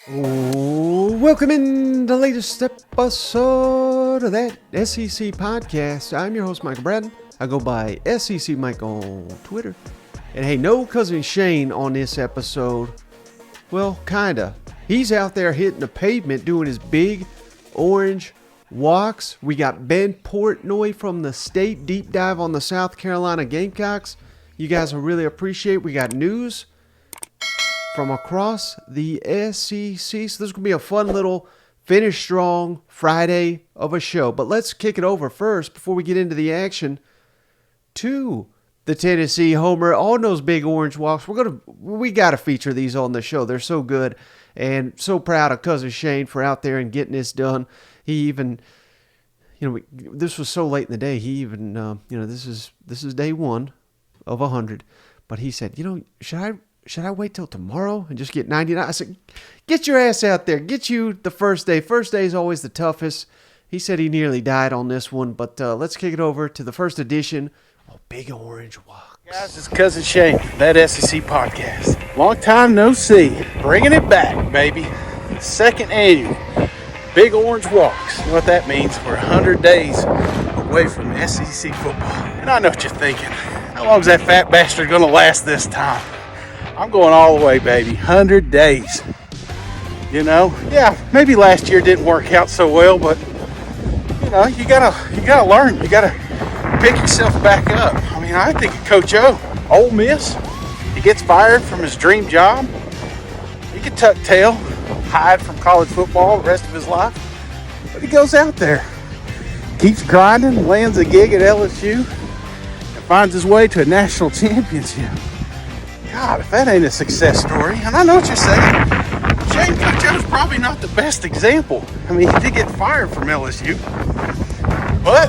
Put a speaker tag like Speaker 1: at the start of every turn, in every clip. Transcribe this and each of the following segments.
Speaker 1: Welcome in the latest episode of that SEC podcast. I'm your host, Michael Bratton. I go by SEC Mike on Twitter. And hey, no cousin Shane on this episode. Well, kinda. He's out there hitting the pavement doing his big orange walks. We got Ben Portnoy from the state deep dive on the South Carolina Gamecocks. You guys will really appreciate. We got news from across the SEC. So this is going to be a fun little finish strong Friday of a show. But let's kick it over first before we get into the action to the Tennessee Homer on those big orange walks. We got to feature these on the show. They're so good, and so proud of cousin Shane for out there and getting this done. He even, this was so late in the day. He even, this is day one of 100, but he said, should I wait till tomorrow and just get 99? I said, get your ass out there. Get you the first day. First day is always the toughest. He said he nearly died on this one, but let's kick it over to the first edition of Big Orange Walks.
Speaker 2: Guys, it's Cousin Shane, that SEC podcast. Long time no see. Bringing it back, baby. Second annual Big Orange Walks. You know what that means? We're 100 days away from SEC football. And I know what you're thinking. How long is that fat bastard going to last this time? I'm going all the way, baby. 100 days. Yeah, maybe last year didn't work out so well, but you gotta learn. You gotta pick yourself back up. I mean, I think of Coach O, Ole Miss. He gets fired from his dream job. He could tuck tail, hide from college football the rest of his life, but he goes out there, keeps grinding, lands a gig at LSU, and finds his way to a national championship. God, if that ain't a success story. And I know what you're saying. Shane, Coach O's probably not the best example. I mean, he did get fired from LSU. But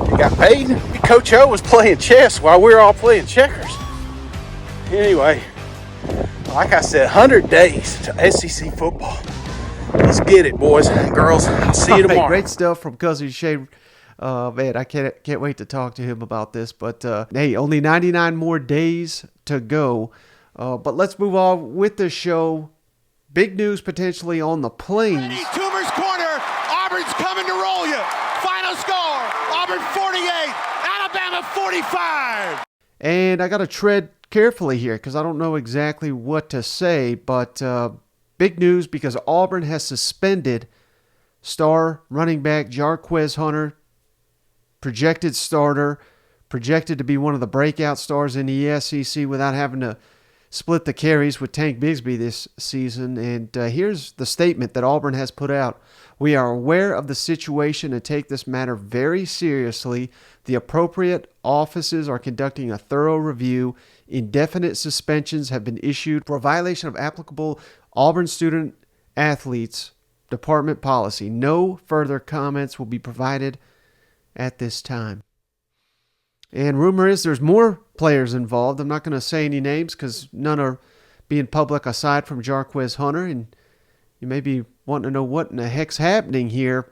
Speaker 2: he got paid. Coach O was playing chess while we were all playing checkers. Anyway, like I said, 100 days to SEC football. Let's get it, boys and girls. I'll see you tomorrow.
Speaker 1: Great stuff from cousin Shane. Man, I can't wait to talk to him about this. But, hey, only 99 more days to go. But let's move on with the show. Big news potentially on the Plains.
Speaker 3: Ready, Toomer's corner. Auburn's coming to roll you. Final score, Auburn 48, Alabama 45.
Speaker 1: And I got to tread carefully here because I don't know exactly what to say. But big news because Auburn has suspended star running back Jarquez Hunter, projected starter, projected to be one of the breakout stars in the SEC without having to split the carries with Tank Bigsby this season. And here's the statement that Auburn has put out. We are aware of the situation and take this matter very seriously. The appropriate offices are conducting a thorough review. Indefinite suspensions have been issued for violation of applicable Auburn student athletes department policy. No further comments will be provided at this time. And rumor is there's more players involved. I'm not going to say any names because none are being public aside from Jarquez Hunter. And you may be wanting to know what in the heck's happening here.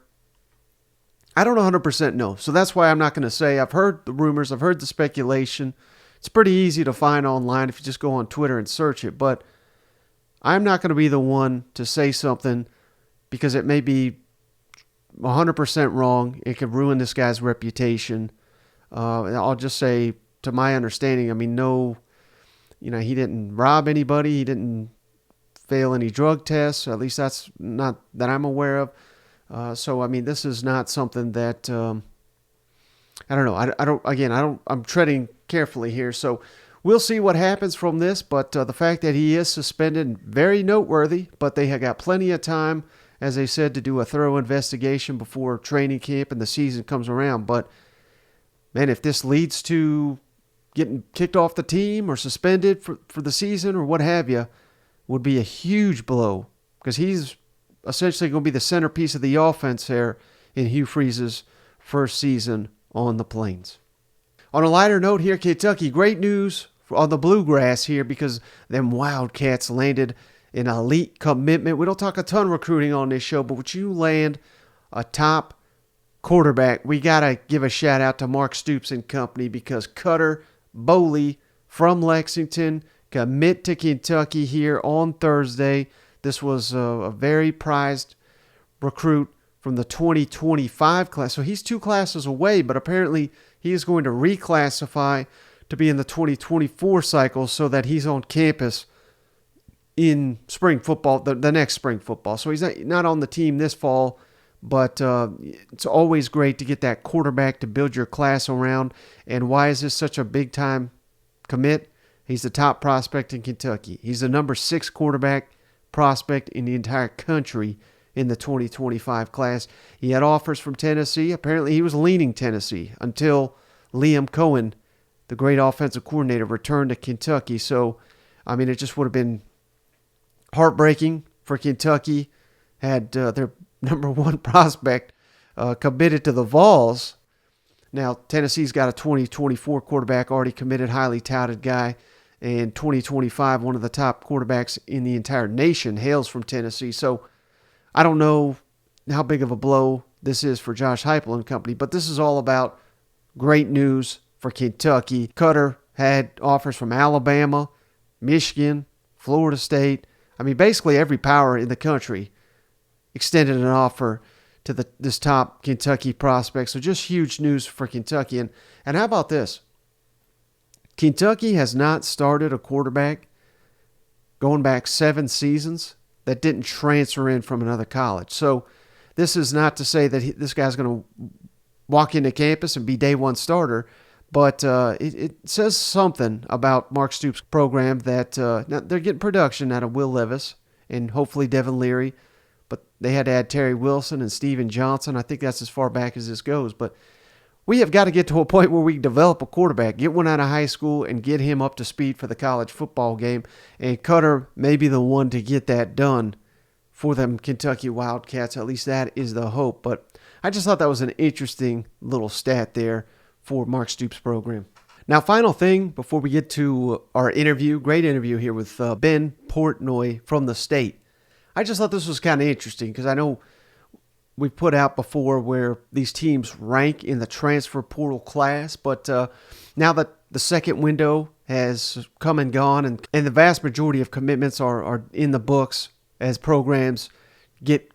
Speaker 1: I don't 100% know. So that's why I'm not going to say. I've heard the rumors. I've heard the speculation. It's pretty easy to find online if you just go on Twitter and search it. But I'm not going to be the one to say something because it may be 100% wrong. It could ruin this guy's reputation. I'll just say, to my understanding, I mean, he didn't rob anybody. He didn't fail any drug tests. At least that's not that I'm aware of. So, I mean, this is not something that, I don't know. I'm treading carefully here. So we'll see what happens from this. But the fact that he is suspended, very noteworthy. But they have got plenty of time, as they said, to do a thorough investigation before training camp and the season comes around. But, man, if this leads to getting kicked off the team or suspended for the season or what have you, would be a huge blow because he's essentially going to be the centerpiece of the offense there in Hugh Freeze's first season on the Plains. On a lighter note here, Kentucky, great news on the Bluegrass here because them Wildcats landed an elite commitment. We don't talk a ton of recruiting on this show, but would you land a top quarterback, we got to give a shout out to Mark Stoops and company because Cutter Boley from Lexington commit to Kentucky here on Thursday. This was a very prized recruit from the 2025 class. So he's 2 classes away, but apparently he is going to reclassify to be in the 2024 cycle so that he's on campus in spring football, the next spring football. So he's not on the team this fall, but it's always great to get that quarterback to build your class around. And why is this such a big-time commit? He's the top prospect in Kentucky. He's the number 6 quarterback prospect in the entire country in the 2025 class. He had offers from Tennessee. Apparently he was leaning Tennessee until Liam Cohen, the great offensive coordinator, returned to Kentucky. So, I mean, it just would have been heartbreaking for Kentucky had their number 1 prospect committed to the Vols. Now, Tennessee's got a 2024 quarterback already committed, highly touted guy, and 2025, one of the top quarterbacks in the entire nation, hails from Tennessee. So I don't know how big of a blow this is for Josh Heupel and company, but this is all about great news for Kentucky. Cutter had offers from Alabama, Michigan, Florida State. I mean, basically every power in the country extended an offer to this top Kentucky prospect. So just huge news for Kentucky. And how about this? Kentucky has not started a quarterback going back 7 seasons that didn't transfer in from another college. So this is not to say that this guy's going to walk into campus and be day 1 starter, but it says something about Mark Stoops' program that now they're getting production out of Will Levis and hopefully Devin Leary, but they had to add Terry Wilson and Steven Johnson. I think that's as far back as this goes, but we have got to get to a point where we can develop a quarterback, get one out of high school, and get him up to speed for the college football game. And Cutter may be the one to get that done for them Kentucky Wildcats. At least that is the hope. But I just thought that was an interesting little stat there for Mark Stoops' program. Now, final thing before we get to our interview, great interview here with Ben Portnoy from the state. I just thought this was kind of interesting because I know we've put out before where these teams rank in the transfer portal class, but now that the second window has come and gone and the vast majority of commitments are in the books as programs get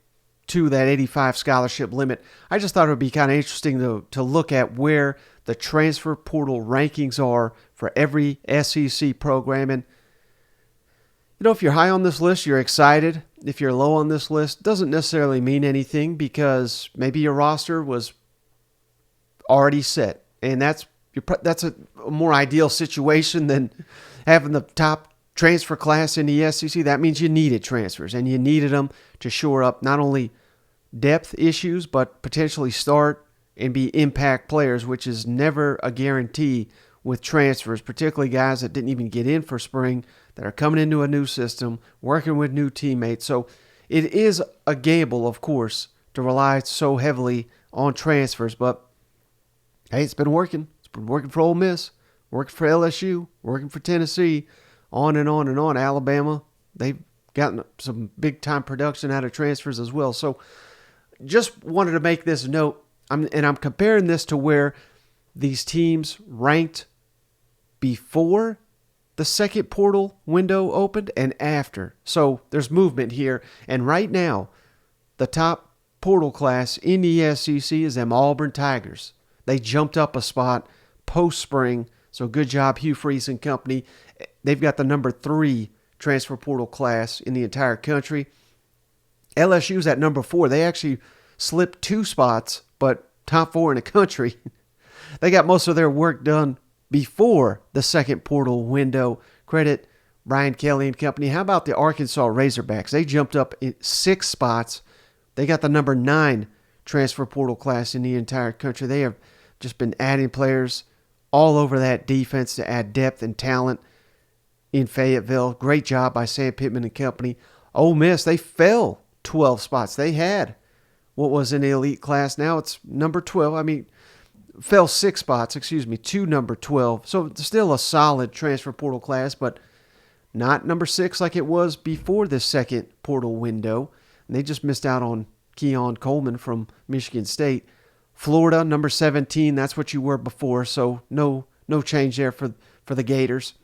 Speaker 1: to that 85 scholarship limit, I just thought it would be kind of interesting to look at where the transfer portal rankings are for every SEC program. And you know, if you're high on this list, you're excited. If you're low on this list, doesn't necessarily mean anything because maybe your roster was already set. And that's a more ideal situation than having the top transfer class in the SEC. That means you needed transfers, and you needed them to shore up not only depth issues, but potentially start and be impact players, which is never a guarantee with transfers, particularly guys that didn't even get in for spring, that are coming into a new system, working with new teammates. So it is a gamble, of course, to rely so heavily on transfers. But, hey, it's been working. It's been working for Ole Miss, working for LSU, working for Tennessee, on and on and on. Alabama, they've gotten some big-time production out of transfers as well. So just wanted to make this note. I'm comparing this to where these teams ranked before the second portal window opened and after. So there's movement here. And right now, the top portal class in the SEC is them Auburn Tigers. They jumped up a spot post-spring. So good job, Hugh Freeze and company. They've got the number 3 transfer portal class in the entire country. LSU's at number 4. They actually slipped 2 spots, but top 4 in the country. They got most of their work done before the second portal window. Credit Brian Kelly and company. How about the Arkansas Razorbacks? They jumped up 6 spots. They got the number 9 transfer portal class in the entire country. They have just been adding players all over that defense to add depth and talent in Fayetteville. Great job by Sam Pittman and company. Ole Miss, they fell 12 spots. They had what was an elite class. Now it's number 12. Fell 6 spots, to number 12. So it's still a solid transfer portal class, but not number 6 like it was before the second portal window. And they just missed out on Keon Coleman from Michigan State. Florida, number 17, that's what you were before, so no change there for the Gators.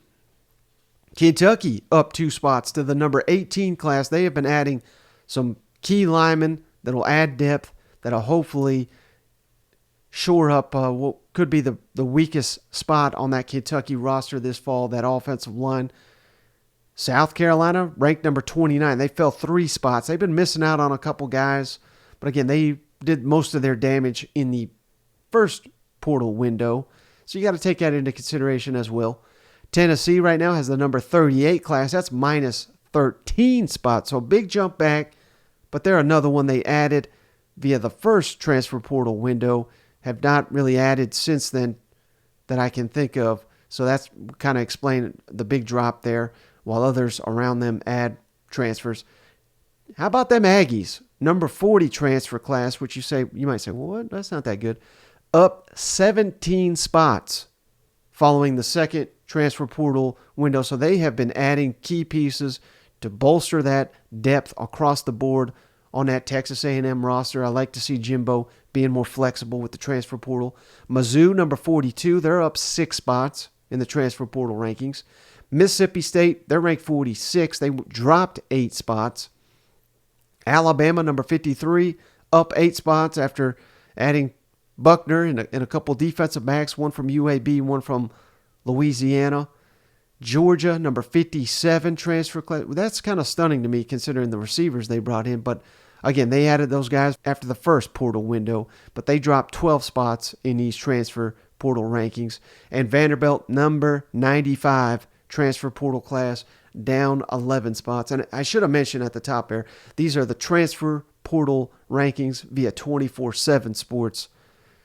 Speaker 1: Kentucky up 2 spots to the number 18 class. They have been adding some key linemen that'll add depth, that'll hopefully shore up what could be the weakest spot on that Kentucky roster this fall, that offensive line. South Carolina ranked number 29. They fell 3 spots. They've been missing out on a couple guys, but again, they did most of their damage in the first portal window, so you got to take that into consideration as well. Tennessee right now has the number 38 class. That's minus 13 spots, so big jump back, but they're another one they added via the first transfer portal window, have not really added since then that I can think of, so that's kind of explaining the big drop there, while others around them add transfers. How about them Aggies? Number 40 transfer class, which you might say, well, what? That's not that good. Up 17 spots following the second transfer portal window. So they have been adding key pieces to bolster that depth across the board on that Texas A&M roster. I like to see Jimbo being more flexible with the transfer portal. Mizzou, number 42, they're up 6 spots in the transfer portal rankings. Mississippi State, they're ranked 46. They dropped 8 spots. Alabama, number 53, up 8 spots after adding Buckner and a couple defensive backs, one from UAB, one from Louisiana. Georgia, number 57, transfer class. That's kind of stunning to me considering the receivers they brought in. But again, they added those guys after the first portal window, but they dropped 12 spots in these transfer portal rankings. And Vanderbilt, number 95, transfer portal class, down 11 spots. And I should have mentioned at the top there, these are the transfer portal rankings via 24/7 Sports.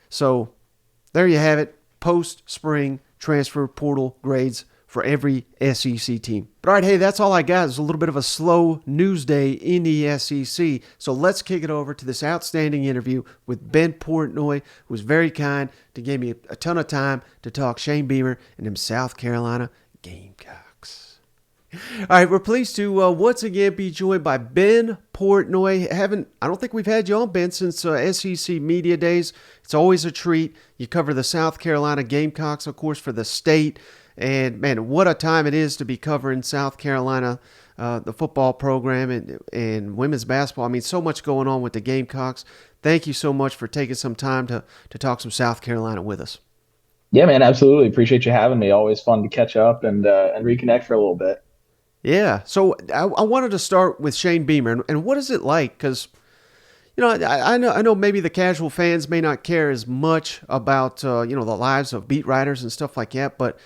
Speaker 1: So there you have it, post-spring transfer portal grades for every SEC team. But all right, hey, that's all I got. It's a little bit of a slow news day in the SEC. So let's kick it over to this outstanding interview with Ben Portnoy, who was very kind to give me a ton of time to talk Shane Beamer and them South Carolina Gamecocks. All right, we're pleased to once again be joined by Ben Portnoy. I don't think we've had you on, Ben, since SEC Media Days. It's always a treat. You cover the South Carolina Gamecocks, of course, for the state. And, man, what a time it is to be covering South Carolina, the football program and women's basketball. I mean, so much going on with the Gamecocks. Thank you so much for taking some time to talk some South Carolina with us.
Speaker 4: Yeah, man, absolutely. Appreciate you having me. Always fun to catch up and reconnect for a little bit.
Speaker 1: Yeah. So I wanted to start with Shane Beamer. And what is it like? Because, I know maybe the casual fans may not care as much about, the lives of beat writers and stuff like that. But,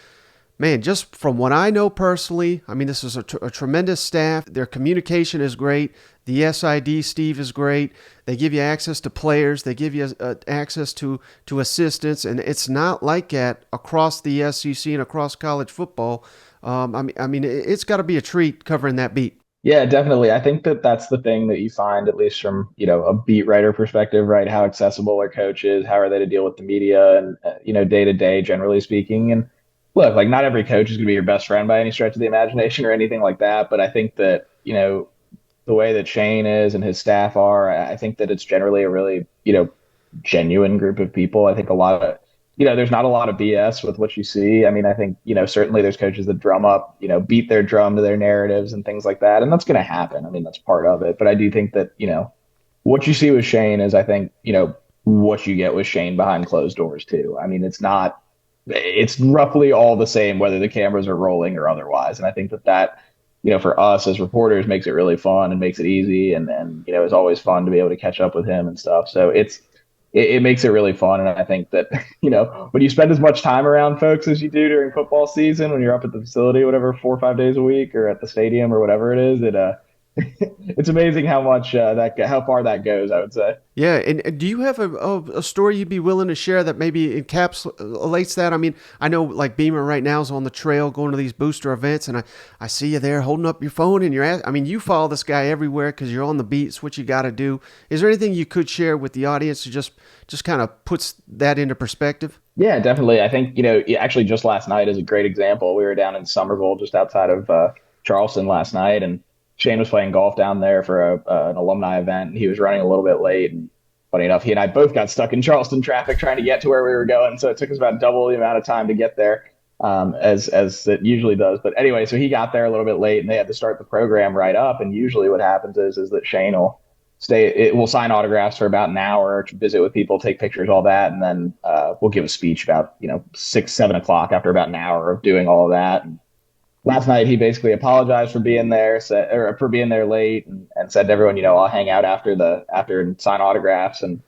Speaker 1: man, just from what I know personally, I mean, this is a tremendous staff. Their communication is great. The SID, Steve, is great. They give you access to players. They give you access to assistants. And it's not like that across the SEC and across college football. I mean, it's got to be a treat covering that beat.
Speaker 4: Yeah, definitely. I think that's the thing that you find, at least from, a beat writer perspective, right? How accessible are coaches? How are they to deal with the media and, day to day, generally speaking? And look, like not every coach is going to be your best friend by any stretch of the imagination or anything like that. But I think that, the way that Shane is and his staff are, I think that it's generally a really, genuine group of people. I think a lot of, there's not a lot of BS with what you see. I mean, I think, certainly there's coaches that drum up, beat their drum to their narratives and things like that. And that's going to happen. I mean, that's part of it. But I do think that, what you see with Shane is, I think, what you get with Shane behind closed doors too. I mean, it's roughly all the same, whether the cameras are rolling or otherwise. And I think that, for us as reporters makes it really fun and makes it easy. And it's always fun to be able to catch up with him and stuff. So it makes it really fun. And I think that, when you spend as much time around folks as you do during football season, when you're up at the facility, whatever, 4 or 5 days a week or at the stadium or whatever it is, it's amazing how much how far that goes, I would say.
Speaker 1: Yeah. And do you have a story you'd be willing to share that maybe encapsulates that? I mean, I know like Beamer right now is on the trail going to these booster events, and I see you there holding up your phone and you follow this guy everywhere because you're on the beat. It's what you got to do. Is there anything you could share with the audience to just kind of puts that into perspective?
Speaker 4: Yeah, definitely. I think, actually just last night is a great example. We were down in Somerville, just outside of Charleston last night, and Shane was playing golf down there for an alumni event, and he was running a little bit late. And funny enough, he and I both got stuck in Charleston traffic trying to get to where we were going. So it took us about double the amount of time to get there, as it usually does. But anyway, so he got there a little bit late, and they had to start the program right up. And usually, what happens is that Shane will will sign autographs for about an hour, to visit with people, take pictures, all that, and then we'll give a speech about 6, 7 o'clock after about an hour of doing all of that. And last night he basically apologized for being there, or for being there late, and said to everyone, I'll hang out after and sign autographs. And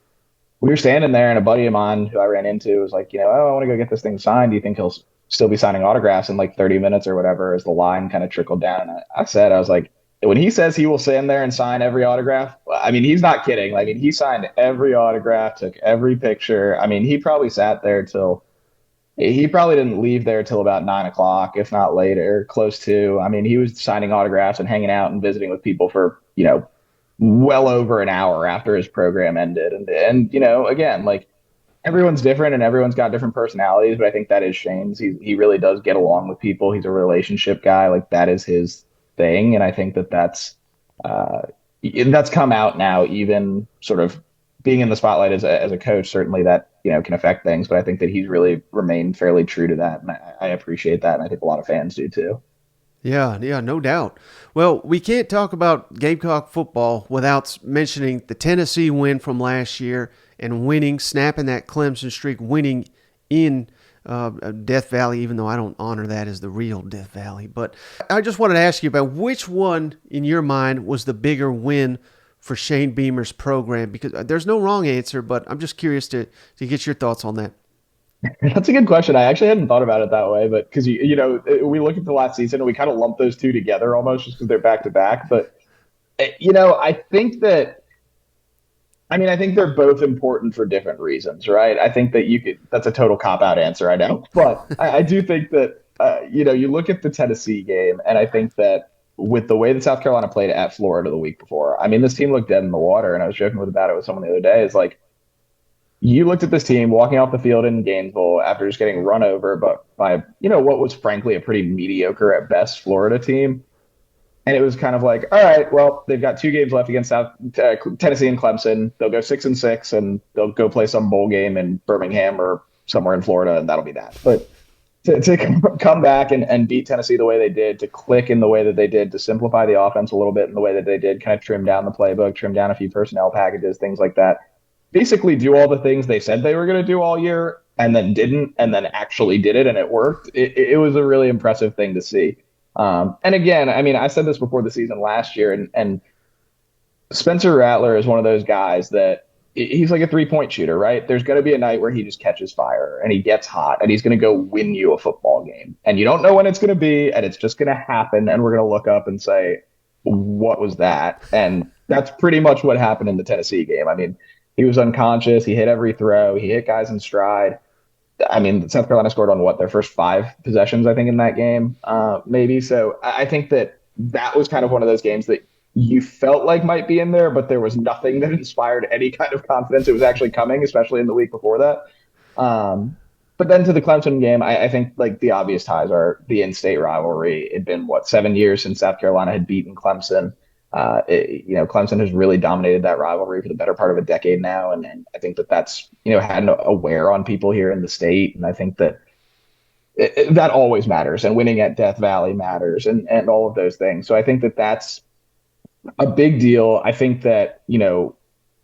Speaker 4: we were standing there, and a buddy of mine who I ran into was like, oh, I want to go get this thing signed. Do you think he'll still be signing autographs in like 30 minutes or whatever, as the line kind of trickled down? And I was like, when he says he will stand there and sign every autograph, I mean, he's not kidding. I mean, he signed every autograph, took every picture. I mean, he probably didn't leave there till about 9 o'clock, if not later, close to. I mean, he was signing autographs and hanging out and visiting with people for, well over an hour after his program ended. And again, like, everyone's different and everyone's got different personalities, but I think that is Shane's. He really does get along with people. He's a relationship guy. Like, that is his thing. And I think that's come out now, even sort of being in the spotlight as a coach. Certainly that, can affect things, but I think that he's really remained fairly true to that. And I appreciate that. And I think a lot of fans do too.
Speaker 1: Yeah, no doubt. Well, we can't talk about Gamecock football without mentioning the Tennessee win from last year and snapping that Clemson streak, winning in Death Valley, even though I don't honor that as the real Death Valley. But I just wanted to ask you about which one, in your mind, was the bigger win for Shane Beamer's program, because there's no wrong answer, but I'm just curious to get your thoughts on that.
Speaker 4: That's a good question. I actually hadn't thought about it that way, but because we look at the last season and we kind of lump those two together almost, just because they're back to back. But I think they're both important for different reasons, right? I think that that's a total cop-out answer, I know. But I do think that, you look at the Tennessee game, and I think that with the way that South Carolina played at Florida the week before, I mean, this team looked dead in the water, and I was joking about it with someone the other day. It's like, you looked at this team walking off the field in Gainesville after just getting run over by what was frankly a pretty mediocre at best Florida team. And it was kind of like, all right, well, they've got 2 games left against Tennessee and Clemson. They'll go 6-6, and they'll go play some bowl game in Birmingham or somewhere in Florida, and that'll be that. But to come back and beat Tennessee the way they did, to click in the way that they did, to simplify the offense a little bit in the way that they did, kind of trim down the playbook, trim down a few personnel packages, things like that. Basically do all the things they said they were going to do all year and then didn't, and then actually did it, and it worked. It was a really impressive thing to see. And again, I mean, I said this before the season last year, and Spencer Rattler is one of those guys that he's like a 3-point shooter, right? There's going to be a night where he just catches fire and he gets hot and he's going to go win you a football game. And you don't know when it's going to be, and it's just going to happen. And we're going to look up and say, what was that? And that's pretty much what happened in the Tennessee game. I mean, he was unconscious. He hit every throw. He hit guys in stride. I mean, South Carolina scored on their first 5 possessions, I think, in that game, maybe. So I think that was kind of one of those games that you felt like might be in there, but there was nothing that inspired any kind of confidence it was actually coming, especially in the week before that. But then to the Clemson game, I think like the obvious ties are the in-state rivalry. It'd been 7 years since South Carolina had beaten Clemson. Clemson has really dominated that rivalry for the better part of a decade now. And I think that's, had a wear on people here in the state. And I think that that always matters, and winning at Death Valley matters, and all of those things. So I think that that's a big deal. I think that,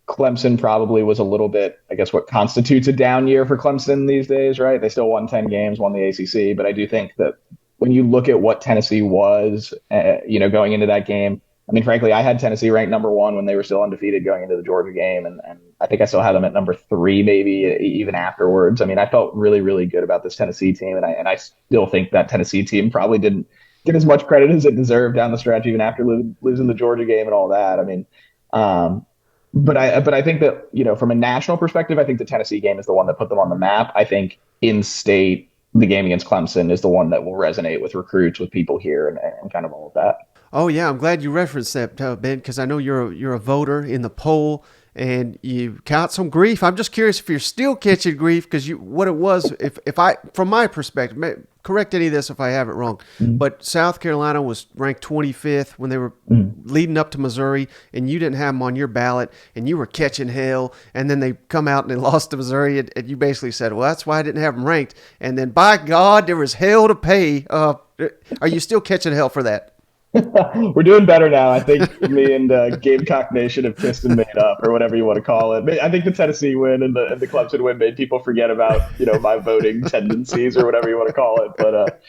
Speaker 4: Clemson probably was a little bit, I guess, what constitutes a down year for Clemson these days, right? They still won 10 games, won the ACC. But I do think that when you look at what Tennessee was, going into that game, I mean, frankly, I had Tennessee ranked number 1 when they were still undefeated going into the Georgia game. And I think I still had them at number 3, maybe even afterwards. I mean, I felt really, really good about this Tennessee team. And I still think that Tennessee team probably didn't get as much credit as it deserved down the stretch, even after losing the Georgia game and all that. I mean, but I think that, from a national perspective, I think the Tennessee game is the one that put them on the map. I think in state, the game against Clemson is the one that will resonate with recruits, with people here, and kind of all of that.
Speaker 1: Oh yeah, I'm glad you referenced that, Ben, because I know you're a voter in the poll, and you caught some grief. I'm just curious if you're still catching grief because what it was. If I, from my perspective, correct any of this if I have it wrong, but South Carolina was ranked 25th when they were leading up to Missouri, and you didn't have them on your ballot, and you were catching hell, and then they come out and they lost to Missouri, and you basically said, well, that's why I didn't have them ranked, and then by God, there was hell to pay. Are you still catching hell for that?
Speaker 4: We're doing better now. I think me and Gamecock Nation have kissed and made up, or whatever you want to call it. I think the Tennessee win and the Clemson win made people forget about my voting tendencies, or whatever you want to call it. But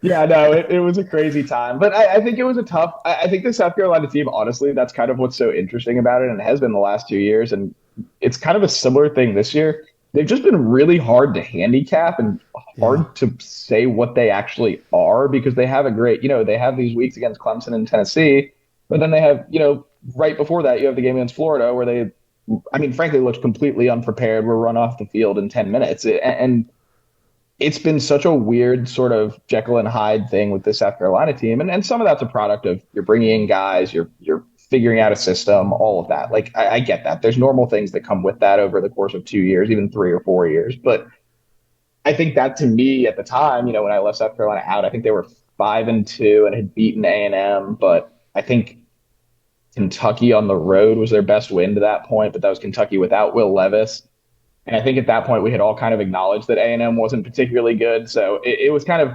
Speaker 4: yeah, no, it was a crazy time. But I think it was a tough. I think the South Carolina team, honestly, that's kind of what's so interesting about it, and it has been the last 2 years, and it's kind of a similar thing this year. They've just been really hard to handicap and hard to say what they actually are, because they have a great, they have these weeks against Clemson and Tennessee, but then they have, right before that, you have the game against Florida where they, frankly, looked completely unprepared, were run off the field in 10 minutes. And it's been such a weird sort of Jekyll and Hyde thing with the South Carolina team. And some of that's a product of you're bringing in guys, you're figuring out a system, all of that. Like, I get that. There's normal things that come with that over the course of 2 years, even 3 or 4 years. But I think that, to me, at the time, when I left South Carolina out, I think they were 5-2 and had beaten A&M. But I think Kentucky on the road was their best win to that point. But that was Kentucky without Will Levis. And I think at that point we had all kind of acknowledged that A&M wasn't particularly good. So it was kind of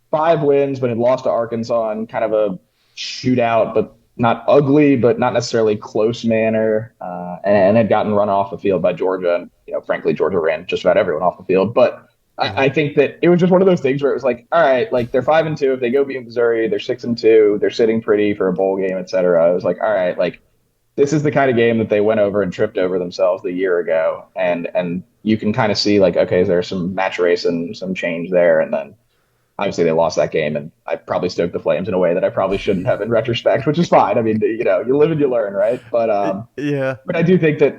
Speaker 4: 5 wins, but had lost to Arkansas in kind of a shootout, but not ugly, but not necessarily close manner, and had gotten run off the field by Georgia. And, frankly, Georgia ran just about everyone off the field. But I think that it was just one of those things where it was like, all right, like they're 5-2. If they go beat Missouri, they're 6-2. They're sitting pretty for a bowl game, et cetera. I was like, all right, like this is the kind of game that they went over and tripped over themselves the year ago. And you can kind of see like, okay, there's some maturation, some change there. And then obviously they lost that game, and I probably stoked the Flames in a way that I probably shouldn't have in retrospect, which is fine. I mean, you live and you learn, right? But
Speaker 1: yeah.
Speaker 4: But I do think that,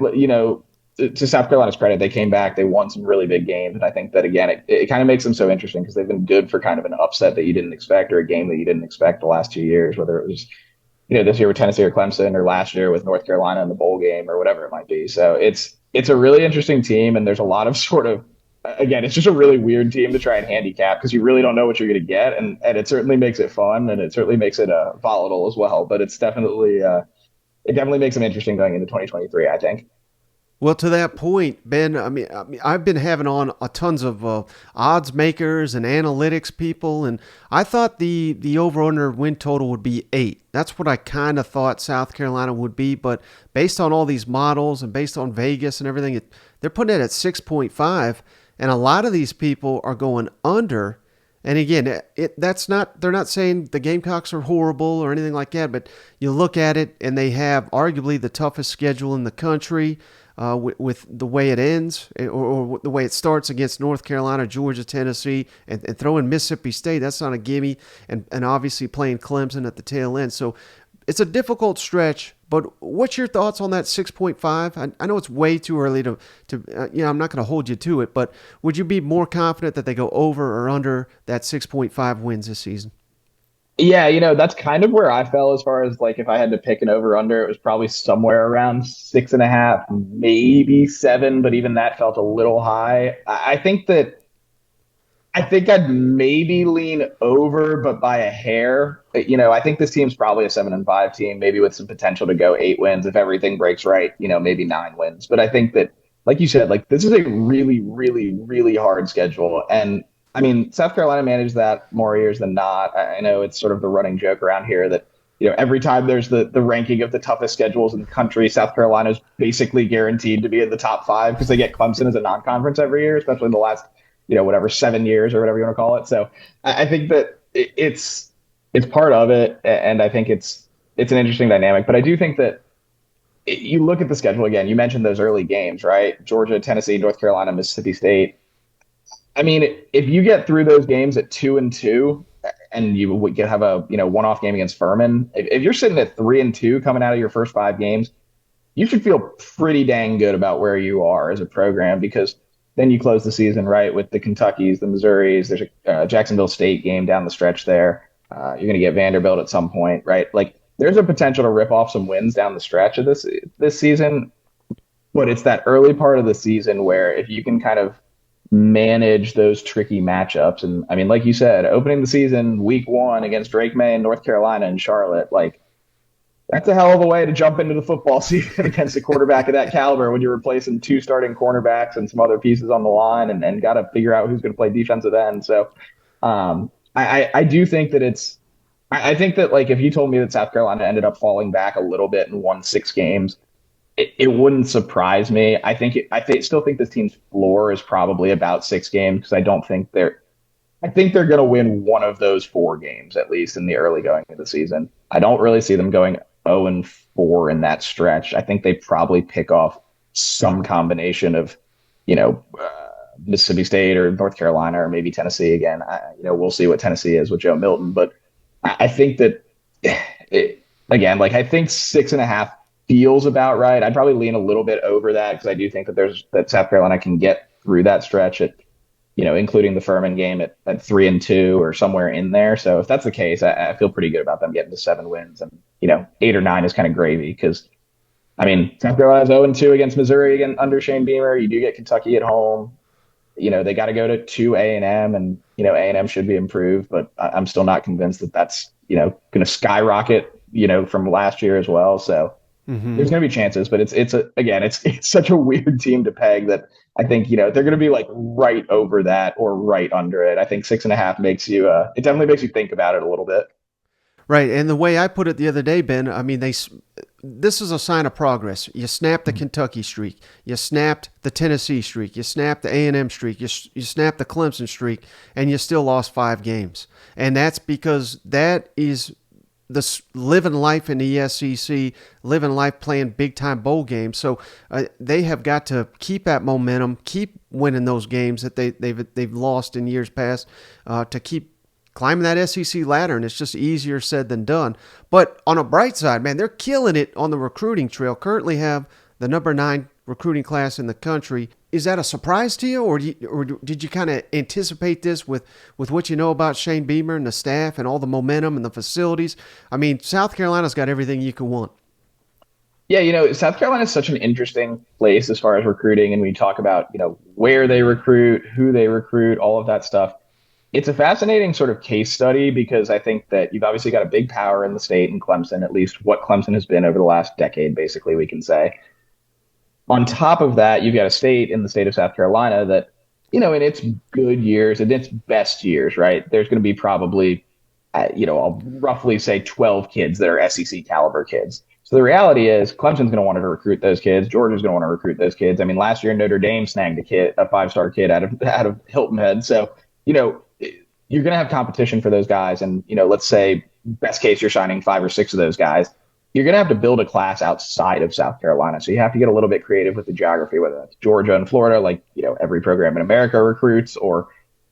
Speaker 4: to South Carolina's credit, they came back, they won some really big games, and I think that, again, it kind of makes them so interesting because they've been good for kind of an upset that you didn't expect, or a game that you didn't expect the last 2 years, whether it was this year with Tennessee or Clemson, or last year with North Carolina in the bowl game, or whatever it might be. So it's a really interesting team, and there's a lot of sort of, again, it's just a really weird team to try and handicap because you really don't know what you're going to get, and it certainly makes it fun, and it certainly makes it volatile as well. But it's definitely it definitely makes them interesting going into 2023, I think.
Speaker 1: Well, to that point, Ben, I mean, I've been having on tons of odds makers and analytics people, and I thought the over-under win total would be 8. That's what I kind of thought South Carolina would be, but based on all these models and based on Vegas and everything, they're putting it at 6.5, and a lot of these people are going under. And again, that's not, they're not saying the Gamecocks are horrible or anything like that, but you look at it and they have arguably the toughest schedule in the country. With the way it ends or the way it starts against North Carolina, Georgia, Tennessee, and throw in Mississippi State, that's not a gimme, and obviously playing Clemson at the tail end. So it's a difficult stretch, but what's your thoughts on that 6.5? I know it's way too early to I'm not going to hold you to it, but would you be more confident that they go over or under that 6.5 wins this season?
Speaker 4: Yeah, that's kind of where I fell as far as like if I had to pick an over under, it was probably somewhere around 6.5, maybe 7, but even that felt a little high. I think I'd maybe lean over, but by a hair. I think this team's probably a 7-5 team, maybe with some potential to go 8 wins if everything breaks right. Maybe 9 wins. But I think that, like you said, like this is a really, really, really hard schedule, and I mean, South Carolina managed that more years than not. I know it's sort of the running joke around here that, every time there's the ranking of the toughest schedules in the country, South Carolina is basically guaranteed to be in the top 5 because they get Clemson as a non-conference every year, especially in the last, 7 years or whatever you want to call it. So I think that it's part of it, and I think it's an interesting dynamic. But I do think that you look at the schedule again. You mentioned those early games, right? Georgia, Tennessee, North Carolina, Mississippi State. I mean, if you get through those games at 2-2, and you would have a one-off game against Furman, if you're sitting at 3-2 coming out of your first 5 games, you should feel pretty dang good about where you are as a program, because then you close the season right with the Kentuckys, the Missouris. There's a Jacksonville State game down the stretch there. You're going to get Vanderbilt at some point, right? Like there's a potential to rip off some wins down the stretch of this season. but it's that early part of the season where if you can kind of manage those tricky matchups, and I mean, like you said, opening the season week 1 against Drake May and North Carolina and Charlotte, like that's a hell of a way to jump into the football season against a quarterback of that caliber when you're replacing 2 starting cornerbacks and some other pieces on the line and got to figure out who's going to play defensive end. So I do think that I think that like if you told me that South Carolina ended up falling back a little bit and won 6 games, it wouldn't surprise me. Still think this team's floor is probably about 6 games because I think they're going to win one of those 4 games at least in the early going of the season. I don't really see them going 0-4 in that stretch. I think they probably pick off some combination of, Mississippi State or North Carolina or maybe Tennessee again. We'll see what Tennessee is with Joe Milton, but I think that I think 6.5 feels about right. I'd probably lean a little bit over that because I do think that South Carolina can get through that stretch at, including the Furman game at 3-2 or somewhere in there. So if that's the case, I feel pretty good about them getting to 7 wins, and 8 or 9 is kind of gravy because, South Carolina's 0-2 against Missouri again under Shane Beamer. You do get Kentucky at home. They got to go to A&M, and A&M should be improved, but I'm still not convinced that that's going to skyrocket from last year as well. So there's going to be chances, but it's such a weird team to peg that I think they're going to be like right over that or right under it. I think 6.5 makes you it definitely makes you think about it a little bit.
Speaker 1: Right, and the way I put it the other day, Ben, this is a sign of progress. You snapped the Kentucky streak. You snapped the Tennessee streak. You snapped the A&M streak. You snapped the Clemson streak, and you still lost 5 games. And that's because that is the living life in the SEC, living life playing big-time bowl games. So they have got to keep that momentum, keep winning those games that they've lost in years past to keep climbing that SEC ladder, and it's just easier said than done. But on a bright side, man, they're killing it on the recruiting trail. Currently have the number 9 recruiting class in the country. Is that a surprise to you, or did you kind of anticipate this with what you know about Shane Beamer and the staff and all the momentum and the facilities? South Carolina's got everything you could want.
Speaker 4: Yeah, South Carolina is such an interesting place as far as recruiting, and we talk about, where they recruit, who they recruit, all of that stuff. It's a fascinating sort of case study because I think that you've obviously got a big power in the state in Clemson, at least what Clemson has been over the last decade, basically, we can say. On top of that, you've got a state in the state of South Carolina that, in its good years, in its best years, right, there's going to be probably, I'll roughly say 12 kids that are SEC caliber kids. So the reality is Clemson's going to want to recruit those kids. Georgia's going to want to recruit those kids. Last year Notre Dame snagged a 5-star kid out of Hilton Head. So, you're going to have competition for those guys. And, let's say best case, you're signing 5 or 6 of those guys. You're going to have to build a class outside of South Carolina. So you have to get a little bit creative with the geography, whether that's Georgia and Florida, like, every program in America recruits, or,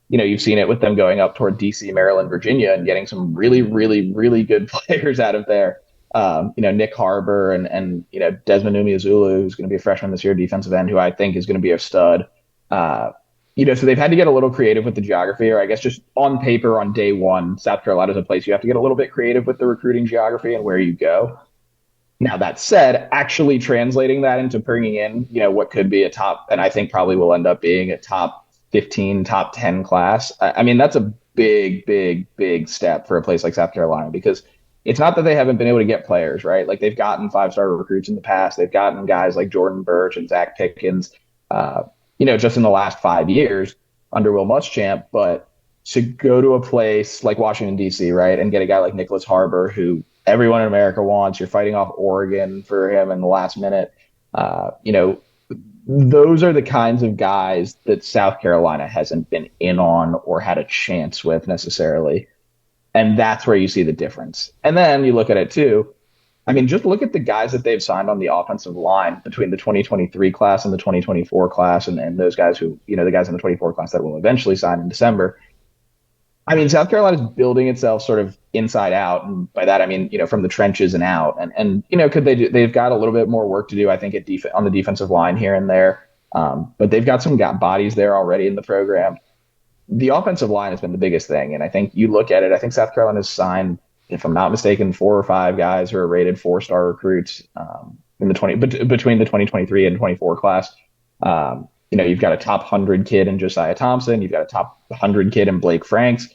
Speaker 4: you've seen it with them going up toward DC, Maryland, Virginia, and getting some really, really, really good players out of there. Nyck Harbor and Desmond Umeozulu, who's going to be a freshman this year, defensive end, who I think is going to be a stud. So they've had to get a little creative with the geography, or I guess just on paper on day one, South Carolina is a place you have to get a little bit creative with the recruiting geography and where you go. Now, that said, actually translating that into bringing in, what could be a top, and I think probably will end up being a top 15, top 10 class. That's a big, big, big step for a place like South Carolina, because it's not that they haven't been able to get players, right? Like, they've gotten 5-star recruits in the past. They've gotten guys like Jordan Burch and Zach Pickens, just in the last 5 years under Will Muschamp. But to go to a place like Washington, D.C., right, and get a guy like Nyck Harbor, who everyone in America wants, you're fighting off Oregon for him in the last minute. Those are the kinds of guys that South Carolina hasn't been in on or had a chance with necessarily. And that's where you see the difference. And then you look at it too. Just look at the guys that they've signed on the offensive line between the 2023 class and the 2024 class, and those guys who, the guys in the 24 class that will eventually sign in December. South Carolina is building itself sort of inside out. And by that, from the trenches and out. And could they do, they've got a little bit more work to do, I think, on the defensive line here and there. But they've got some bodies there already in the program. The offensive line has been the biggest thing. And I think you look at it, I think South Carolina's signed, if I'm not mistaken, 4 or 5 guys who are rated 4-star recruits. in the between the 2023 and 24 class. You've got a top 100 kid in Josiah Thompson. You've got a top 100 kid in Blake Franks.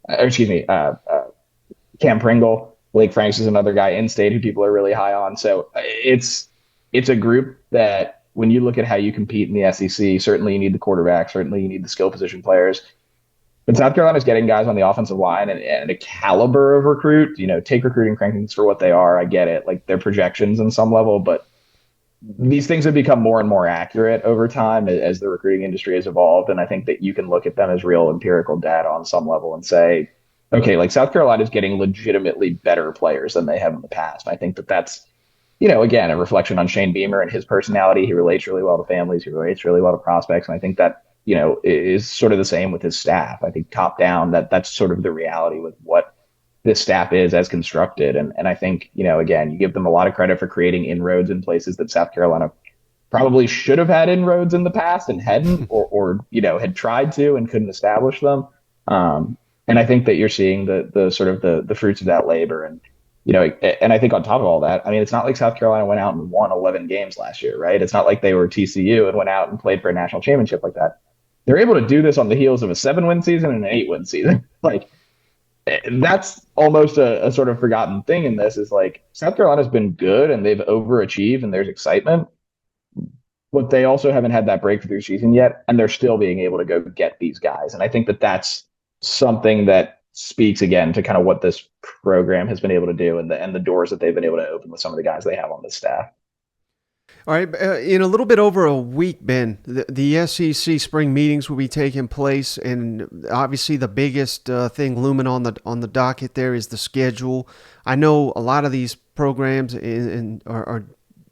Speaker 4: Cam Pringle. Blake Franks is another guy in state who people are really high on. So it's a group that when you look at how you compete in the SEC, certainly you need the quarterback, certainly you need the skill position players. But South Carolina's getting guys on the offensive line and a caliber of recruit. Take recruiting rankings for what they are. I get it, like their projections on some level, but these things have become more and more accurate over time as the recruiting industry has evolved. And I think that you can look at them as real empirical data on some level and say, okay, like South Carolina is getting legitimately better players than they have in the past. I think that that's, again, a reflection on Shane Beamer and his personality. He relates really well to families. He relates really well to prospects. And I think that, is sort of the same with his staff. I think top down, that's sort of the reality with what this staff is as constructed. And I think, again, you give them a lot of credit for creating inroads in places that South Carolina probably should have had inroads in the past and hadn't, or had tried to and couldn't establish them. And I think that you're seeing the sort of the fruits of that labor. And, and I think on top of all that, I mean, it's not like South Carolina went out and won 11 games last year, right? It's not like they were TCU and went out and played for a national championship like that. They're able to do this on the heels of a 7-win season and an 8-win season. Like, that's almost a sort of forgotten thing in this is like South Carolina's been good and they've overachieved and there's excitement, but they also haven't had that breakthrough season yet. And they're still being able to go get these guys. And I think that that's something that speaks again to kind of what this program has been able to do and the doors that they've been able to open with some of the guys they have on the staff.
Speaker 1: All right, in a little bit over a week, Ben, the SEC spring meetings will be taking place, and obviously the biggest thing looming on the docket there is the schedule. I know a lot of these programs are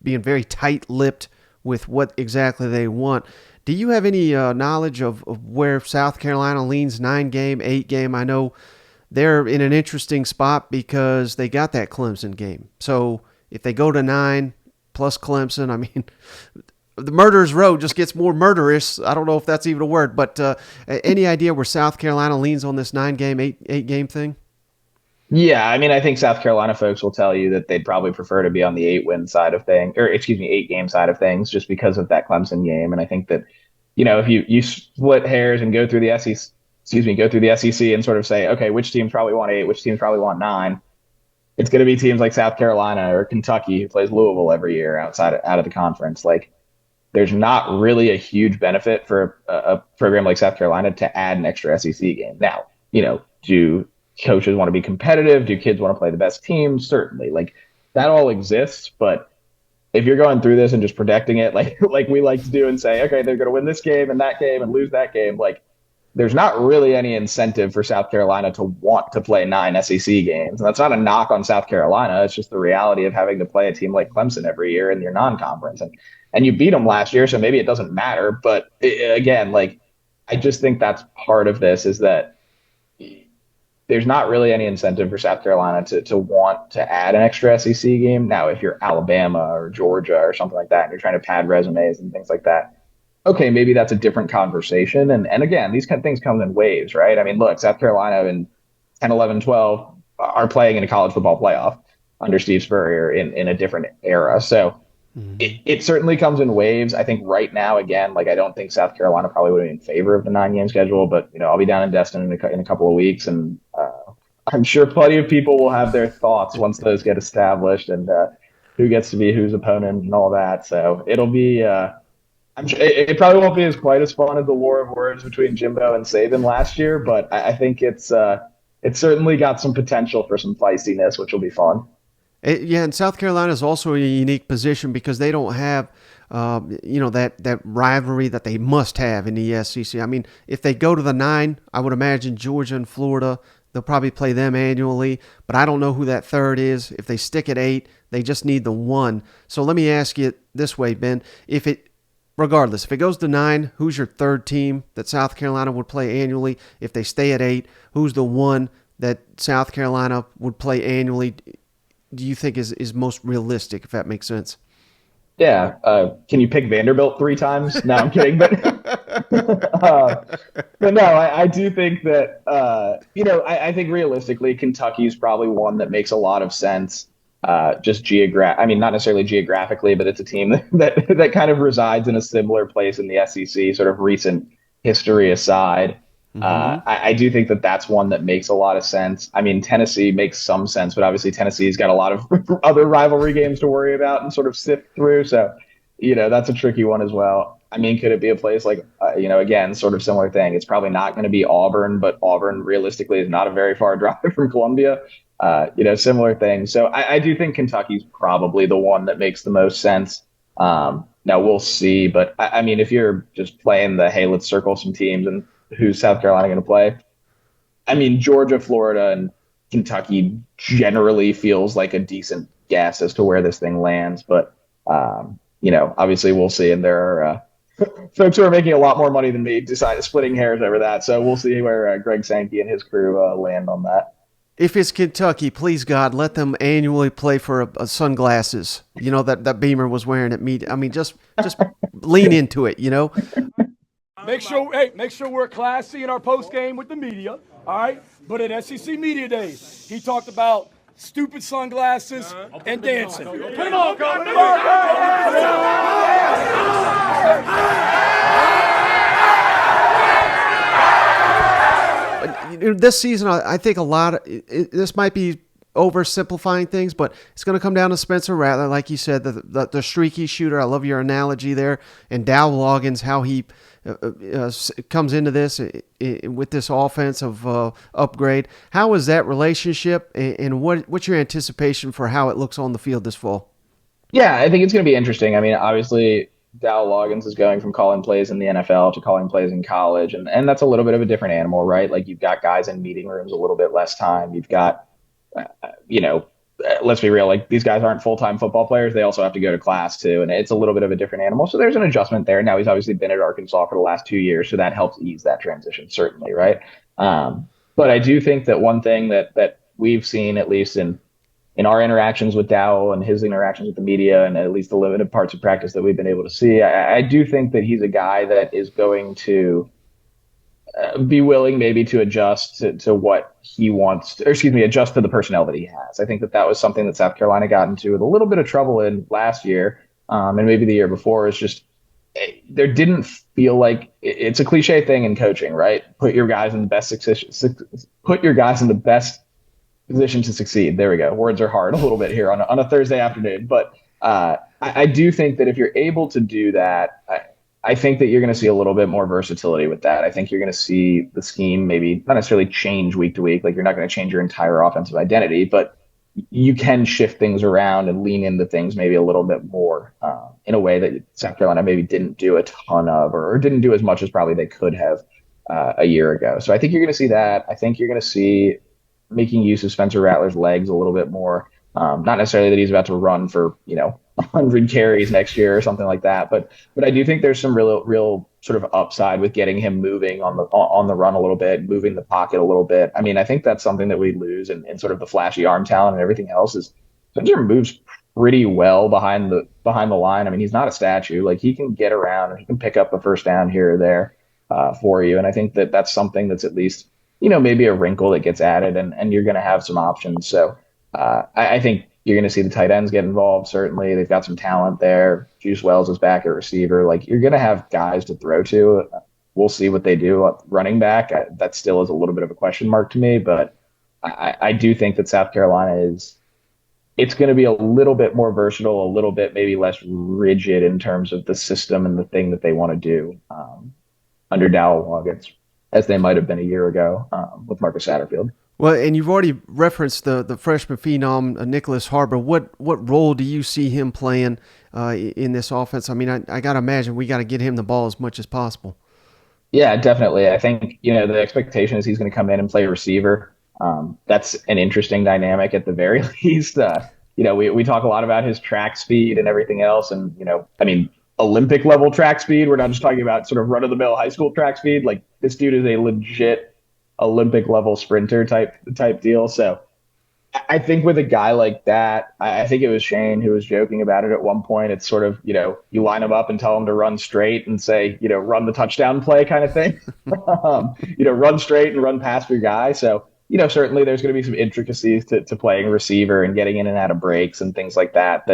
Speaker 1: being very tight-lipped with what exactly they want. Do you have any knowledge of where South Carolina leans 9-game, 8-game? I know they're in an interesting spot because they got that Clemson game. So if they go to 9 plus Clemson, I mean, the murderer's row just gets more murderous. I don't know if that's even a word, but any idea where South Carolina leans on this 9-game, 8-game thing?
Speaker 4: Yeah, I mean, I think South Carolina folks will tell you that they'd probably prefer to be on the 8-win side of things, or 8-game side of things, just because of that Clemson game. And I think that, if you split hairs and go through the SEC and sort of say, okay, which teams probably want 8, which teams probably want 9, it's going to be teams like South Carolina or Kentucky who plays Louisville every year out of the conference. Like, there's not really a huge benefit for a program like South Carolina to add an extra SEC game. Now, do coaches want to be competitive? Do kids want to play the best teams? Certainly. Like, that all exists, but if you're going through this and just predicting it like we like to do and say, okay, they're going to win this game and that game and lose that game, like, there's not really any incentive for South Carolina to want to play 9 SEC games. And that's not a knock on South Carolina. It's just the reality of having to play a team like Clemson every year in your non-conference. And you beat them last year, so maybe it doesn't matter. But again, like, I just think that's part of this is that there's not really any incentive for South Carolina to want to add an extra SEC game. Now, if you're Alabama or Georgia or something like that, and you're trying to pad resumes and things like that, okay, maybe that's a different conversation. And again, these kind of things come in waves, right? I mean, look, South Carolina in 10, 11, 12 are playing in a college football playoff under Steve Spurrier in a different era. So it certainly comes in waves. I think right now, again, like, I don't think South Carolina probably would be in favor of the 9-game schedule, but, I'll be down in Destin in a couple of weeks, and I'm sure plenty of people will have their thoughts once those get established and who gets to be whose opponent and all that. So it'll be I'm sure it probably won't be quite as fun as the war of words between Jimbo and Saban last year, but I think it's certainly got some potential for some feistiness, which will be fun.
Speaker 1: Yeah, and South Carolina is also in a unique position because they don't have, that rivalry that they must have in the SEC. I mean, if they go to the 9, I would imagine Georgia and Florida, they'll probably play them annually, but I don't know who that third is. If they stick at 8, they just need the 1. So let me ask you this way, Ben. Regardless, if it goes to 9, who's your third team that South Carolina would play annually? If they stay at 8, who's the 1 that South Carolina would play annually? Do you think is most realistic, if that makes sense?
Speaker 4: Yeah. Can you pick Vanderbilt 3 times? No, I'm kidding. But no, I do think that, I think realistically, Kentucky is probably one that makes a lot of sense. just I mean, not necessarily geographically, but it's a team that kind of resides in a similar place in the SEC, sort of recent history aside. I do think that that's one that makes a lot of sense. I mean, Tennessee makes some sense, but obviously Tennessee's got a lot of other rivalry games to worry about and sort of sift through. So, that's a tricky one as well. I mean, could it be a place like, again, sort of similar thing? It's probably not going to be Auburn, but Auburn realistically is not a very far drive from Columbia. Similar thing. So I do think Kentucky's probably the one that makes the most sense. Now we'll see, but I mean, if you're just playing hey, let's circle some teams and who's South Carolina going to play? I mean, Georgia, Florida, and Kentucky generally feels like a decent guess as to where this thing lands. But, obviously we'll see. And there are folks who are making a lot more money than me decided splitting hairs over that. So we'll see where Greg Sankey and his crew land on that.
Speaker 1: If it's Kentucky, please God, let them annually play for sunglasses. That Beamer was wearing at meet. I mean, just lean into it.
Speaker 5: Make sure we're classy in our post game with the media. All right, but at SEC Media Days, he talked about stupid sunglasses and dancing. Put them on, go!
Speaker 1: This season, I think this might be oversimplifying things, but it's going to come down to Spencer Rattler, like you said, the streaky shooter. I love your analogy there, and Dowell Loggains, how he comes into this with this offensive upgrade. How is that relationship, and what's your anticipation for how it looks on the field this fall?
Speaker 4: Yeah, I think it's going to be interesting. I mean, obviously, Dowell Loggains is going from calling plays in the NFL to calling plays in college, and that's a little bit of a different animal, right? Like you've got guys in meeting rooms a little bit less time. You've got, let's be real, like these guys aren't full-time football players. They also have to go to class too, and it's a little bit of a different animal. So there's an adjustment there. Now he's obviously been at Arkansas for the last 2 years, so that helps ease that transition, certainly, right? But I do think that one thing that we've seen, at least in our interactions with Dowell and his interactions with the media, and at least the limited parts of practice that we've been able to see, I do think that he's a guy that is going to be willing maybe to adjust to what he wants, adjust to the personnel that he has. I think that was something that South Carolina got into with a little bit of trouble in last year, and maybe the year before, is just there didn't feel like it's a cliche thing in coaching, right? Put your guys in the best position to succeed. There we go. Words are hard a little bit here on a Thursday afternoon, but I do think that if you're able to do that, I think that you're going to see a little bit more versatility with that. I think you're going to see the scheme maybe not necessarily change week to week. Like you're not going to change your entire offensive identity, but you can shift things around and lean into things maybe a little bit more in a way that South Carolina maybe didn't do a ton of, or didn't do as much as probably they could have a year ago. So I think you're going to see that. I think you're going to see making use of Spencer Rattler's legs a little bit more. Not necessarily that he's about to run for 100 carries next year or something like that, but I do think there's some real sort of upside with getting him moving on the run a little bit, moving the pocket a little bit. I mean, I think that's something that we lose in sort of the flashy arm talent and everything else. Is Spencer moves pretty well behind the line. I mean, he's not a statue. Like he can get around and he can pick up a first down here or there for you, and I think that that's something that's at least maybe a wrinkle that gets added, and you're going to have some options. So I think you're going to see the tight ends get involved. Certainly, they've got some talent there. Juice Wells is back at receiver. Like you're going to have guys to throw to. We'll see what they do at running back. That still is a little bit of a question mark to me, but I do think that South Carolina it's going to be a little bit more versatile, a little bit maybe less rigid in terms of the system and the thing that they want to do under Dowell Loggains, as they might have been a year ago with Marcus Satterfield.
Speaker 1: Well, and you've already referenced the freshman phenom, Nyck Harbor. What role do you see him playing in this offense? I mean, I got to imagine we got to get him the ball as much as possible.
Speaker 4: Yeah, definitely. I think, the expectation is he's going to come in and play receiver. That's an interesting dynamic at the very least. We talk a lot about his track speed and everything else. And, Olympic level track speed. We're not just talking about sort of run of the mill high school track speed. Like this dude is a legit Olympic level sprinter type deal. So I think with a guy like that, I think it was Shane who was joking about it at one point. It's sort of, you line him up and tell him to run straight and say, run the touchdown play kind of thing. Run straight and run past your guy. So certainly there's going to be some intricacies to playing receiver and getting in and out of breaks and things like that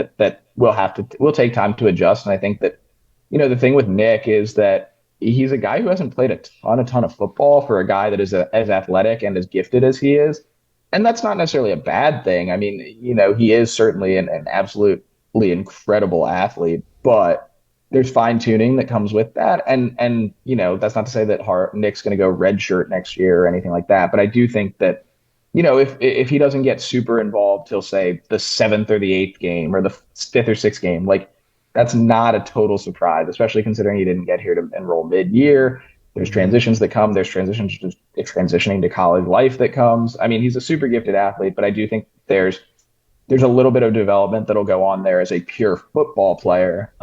Speaker 4: will take time to adjust. And I think that, the thing with Nyck is that he's a guy who hasn't played a ton of football for a guy that is as athletic and as gifted as he is. And that's not necessarily a bad thing. I mean, he is certainly an absolutely incredible athlete, but there's fine tuning that comes with that. And that's not to say that Nick's going to go red shirt next year or anything like that. But I do think that, if he doesn't get super involved till say the 7th or the 8th game or the 5th or 6th game, like that's not a total surprise, especially considering he didn't get here to enroll mid-year. There's transitions that come. There's transitioning to college life that comes. I mean, he's a super gifted athlete, but I do think there's a little bit of development that'll go on there as a pure football player.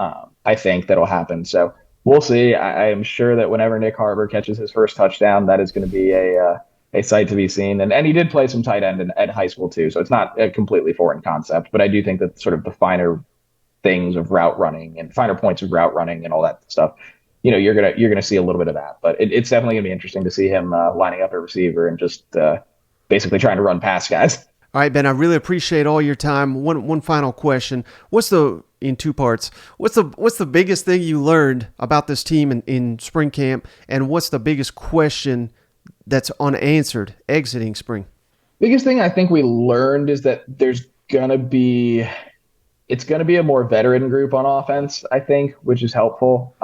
Speaker 4: I think that'll happen. So we'll see. I am sure that whenever Nyck Harbor catches his first touchdown, that is going to be a sight to be seen. And he did play some tight end at high school too, so it's not a completely foreign concept. But I do think that sort of the finer things of route running and finer points of route running and all that stuff, you're gonna see a little bit of that. But it's definitely gonna be interesting to see him lining up a receiver and just basically trying to run past guys.
Speaker 1: All right, Ben, I really appreciate all your time. One final question. In two parts, what's the biggest thing you learned about this team in spring camp, and what's the biggest question that's unanswered exiting spring?
Speaker 4: Biggest thing I think we learned is that it's gonna be a more veteran group on offense, I think, which is helpful.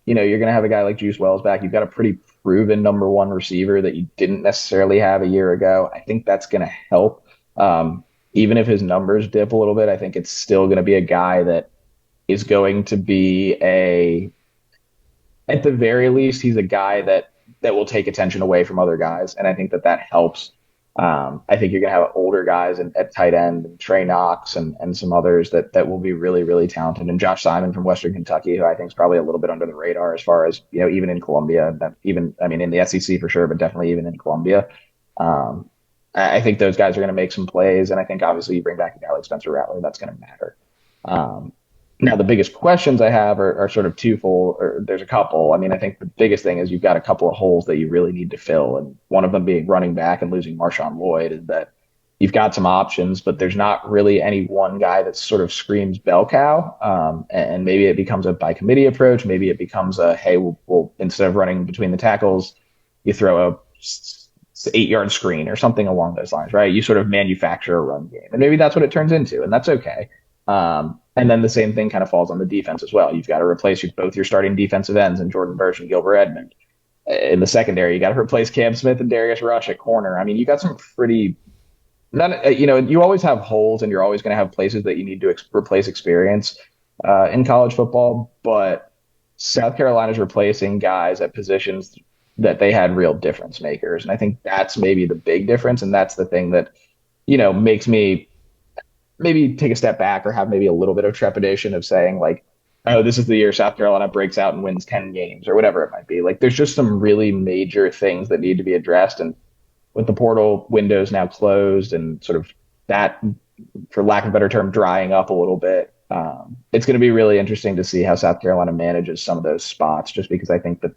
Speaker 4: You're gonna have a guy like Juice Wells back. You've got a pretty proven number one receiver that you didn't necessarily have a year ago. I think that's gonna help. Even if his numbers dip a little bit, I think it's still going to be a guy that is going to be at the very least, he's a guy that will take attention away from other guys. And I think that helps. I think you're going to have older guys at tight end, and Trey Knox and some others that will be really, really talented. And Josh Simon from Western Kentucky, who I think is probably a little bit under the radar as far as, even in Columbia, in the SEC for sure, but definitely even in Columbia. I think those guys are going to make some plays, and I think obviously you bring back a guy like Spencer Rattler, that's going to matter. Now, the biggest questions I have are sort of twofold, or there's a couple. I mean, I think the biggest thing is you've got a couple of holes that you really need to fill, and one of them being running back and losing Marshawn Lloyd is that you've got some options, but there's not really any one guy that sort of screams bell cow. And maybe it becomes a by committee approach. Maybe it becomes hey, we'll instead of running between the tackles, you throw a 8-yard screen or something along those lines, right? You sort of manufacture a run game, and maybe that's what it turns into, and that's okay. And then the same thing kind of falls on the defense as well. You've got to replace both your starting defensive ends in Jordan Burch and Gilbert Edmond. In the secondary, you got to replace Cam Smith and Darius Rush at corner. I mean, you got some pretty, you always have holes, and you're always going to have places that you need to replace experience in college football. But South Carolina's replacing guys at positions that they had real difference makers. And I think that's maybe the big difference. And that's the thing that, makes me maybe take a step back or have maybe a little bit of trepidation of saying like, oh, this is the year South Carolina breaks out and wins 10 games or whatever it might be. Like there's just some really major things that need to be addressed. And with the portal windows now closed and sort of that, for lack of a better term, drying up a little bit, it's going to be really interesting to see how South Carolina manages some of those spots, just because I think that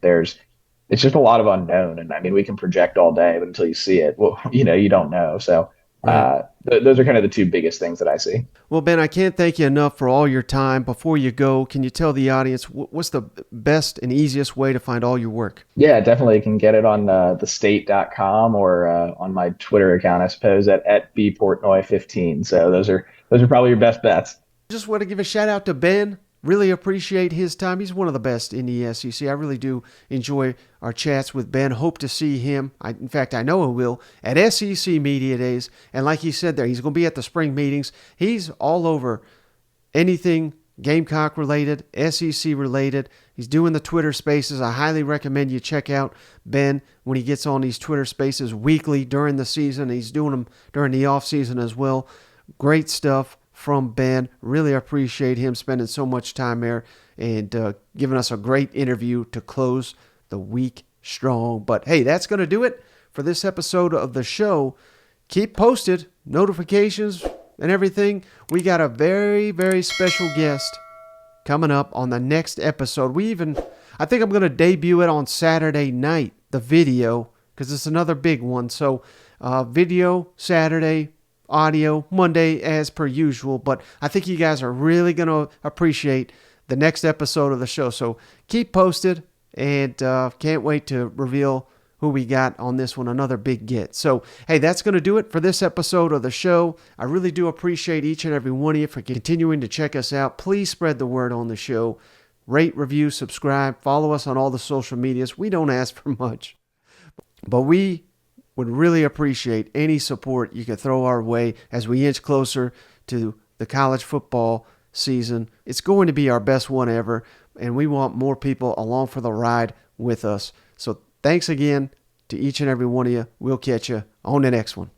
Speaker 4: it's just a lot of unknown. And I mean, we can project all day, but until you see it, well, you don't know. So those are kind of the two biggest things that I see.
Speaker 1: Well, Ben, I can't thank you enough for all your time. Before you go, can you tell the audience what's the best and easiest way to find all your work?
Speaker 4: Yeah, definitely. You can get it on thestate.com or on my Twitter account, I suppose, at bportnoy15. So those are probably your best bets.
Speaker 1: Just want to give a shout out to Ben. Really appreciate his time. He's one of the best in the SEC. I really do enjoy our chats with Ben. Hope to see him. In fact, I know I will at SEC Media Days. And like he said there, he's going to be at the spring meetings. He's all over anything Gamecock related, SEC related. He's doing the Twitter Spaces. I highly recommend you check out Ben when he gets on these Twitter Spaces weekly during the season. He's doing them during the off season as well. Great stuff from Ben. Really appreciate him spending so much time there and giving us a great interview to close the week strong. But hey, that's going to do it for this episode of the show. Keep posted, notifications and everything. We got a very, very special guest coming up on the next episode. I think I'm going to debut it on Saturday night, the video, because it's another big one. So Video Saturday, audio Monday as per usual. But I think you guys are really going to appreciate the next episode of the show. So keep posted, and can't wait to reveal who we got on this one, another big get. So, hey, that's going to do it for this episode of the show. I really do appreciate each and every one of you for continuing to check us out. Please spread the word on the show. Rate, review, subscribe, follow us on all the social medias. We don't ask for much, but we would really appreciate any support you could throw our way as we inch closer to the college football season. It's going to be our best one ever, and we want more people along for the ride with us. So thanks again to each and every one of you. We'll catch you on the next one.